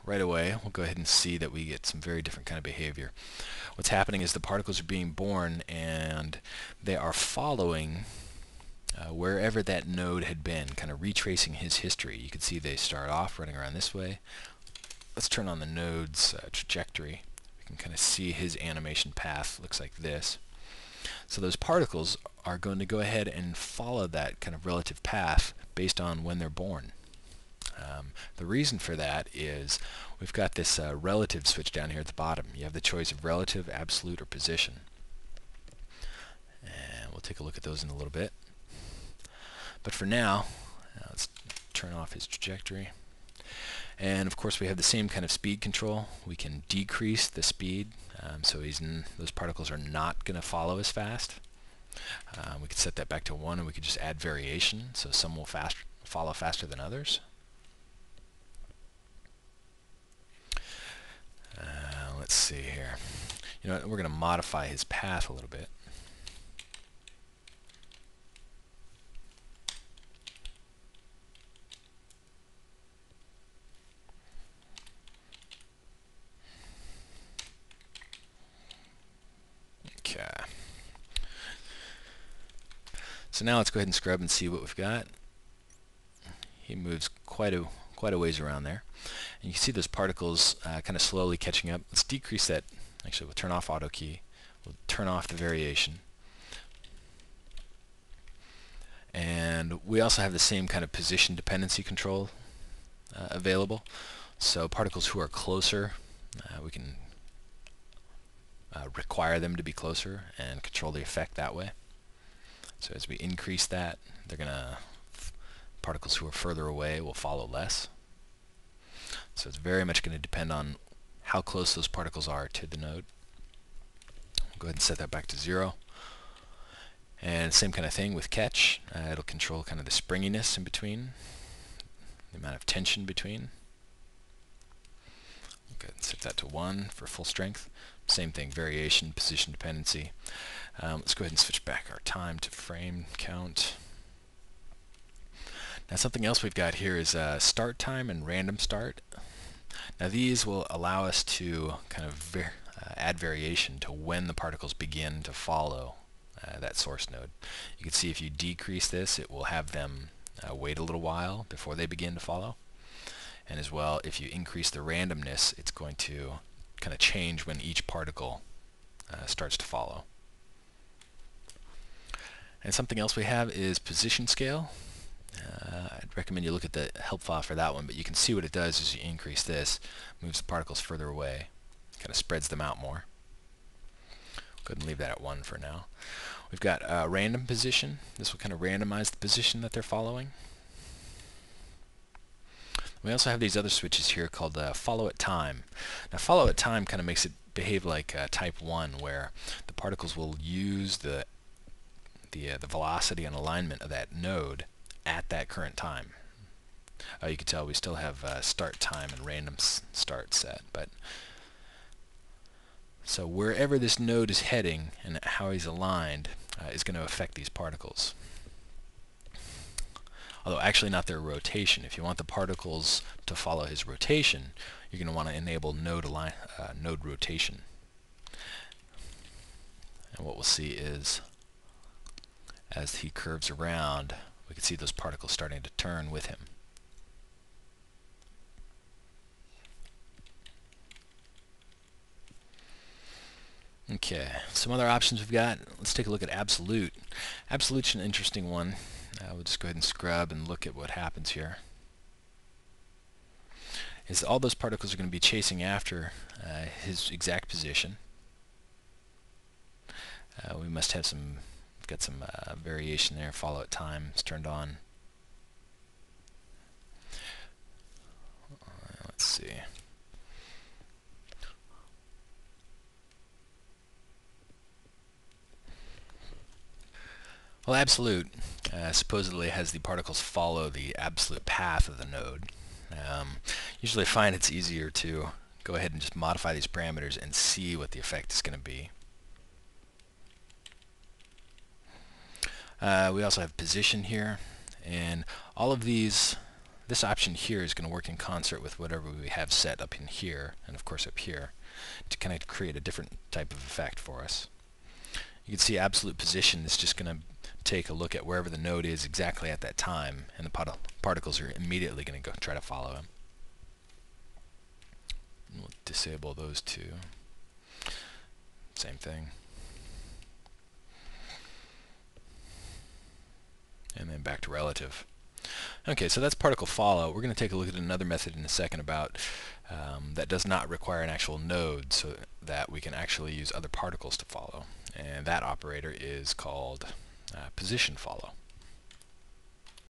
right away, we'll go ahead and see that we get some very different kind of behavior. What's happening is the particles are being born and they are following wherever that node had been, kind of retracing his history. You can see they start off running around this way. Let's turn on the node's trajectory. We can kind of see his animation path looks like this. So those particles are going to go ahead and follow that kind of relative path based on when they're born. The reason for that is we've got this relative switch down here at the bottom. You have the choice of relative, absolute, or position. And we'll take a look at those in a little bit. But for now, let's turn off his trajectory. And of course we have the same kind of speed control. We can decrease the speed so those particles are not going to follow as fast. We could set that back to 1 and we could just add variation, so some will follow faster than others. Let's see here. You know what, we're going to modify his path a little bit. Okay. So now let's go ahead and scrub and see what we've got. He moves quite a ways around there. And you can see those particles kind of slowly catching up. Let's decrease that. Actually, we'll turn off auto key. We'll turn off the variation. And we also have the same kind of position dependency control available. So particles who are closer, we can require them to be closer and control the effect that way. So as we increase that, particles who are further away will follow less. So it's very much going to depend on how close those particles are to the node. We'll go ahead and set that back to 0. And same kind of thing with catch. It'll control kind of the springiness in between, the amount of tension between. We'll go ahead and set that to 1 for full strength. Same thing, variation, position dependency. Let's go ahead and switch back our time to frame count. Now something else we've got here is start time and random start. Now these will allow us to kind of add variation to when the particles begin to follow that source node. You can see if you decrease this, it will have them wait a little while before they begin to follow. And as well, if you increase the randomness, it's going to kind of change when each particle starts to follow. And something else we have is position scale. I'd recommend you look at the help file for that one, but you can see what it does is you increase this, moves the particles further away, kind of spreads them out more. Go ahead and leave that at 1 for now. We've got random position. This will kind of randomize the position that they're following. We also have these other switches here called follow at time. Now follow at time kind of makes it behave like type 1, where the particles will use the velocity and alignment of that node at that current time. You can tell we still have start time and random start set, but so wherever this node is heading and how he's aligned is going to affect these particles. Although actually not their rotation. If you want the particles to follow his rotation, you're going to want to enable node rotation. And what we'll see is as he curves around, we can see those particles starting to turn with him. Okay, some other options we've got. Let's take a look at absolute. Absolute's an interesting one. We'll just go ahead and scrub and look at what happens here. Is all those particles are going to be chasing after his exact position. We must have some, we've got some variation there. Follow at time is turned on. Let's see. Well, absolute supposedly has the particles follow the absolute path of the node. Usually I find it's easier to go ahead and just modify these parameters and see what the effect is going to be. We also have position here, and all of these this option here is going to work in concert with whatever we have set up in here, and of course up here, to kind of create a different type of effect for us. You can see absolute position is just going to take a look at wherever the node is exactly at that time, and the particles are immediately going to go try to follow him. And we'll disable those two. Same thing. And then back to relative. Okay, so that's particle follow. We're going to take a look at another method in a second about that does not require an actual node, so that we can actually use other particles to follow. And that operator is called position follow.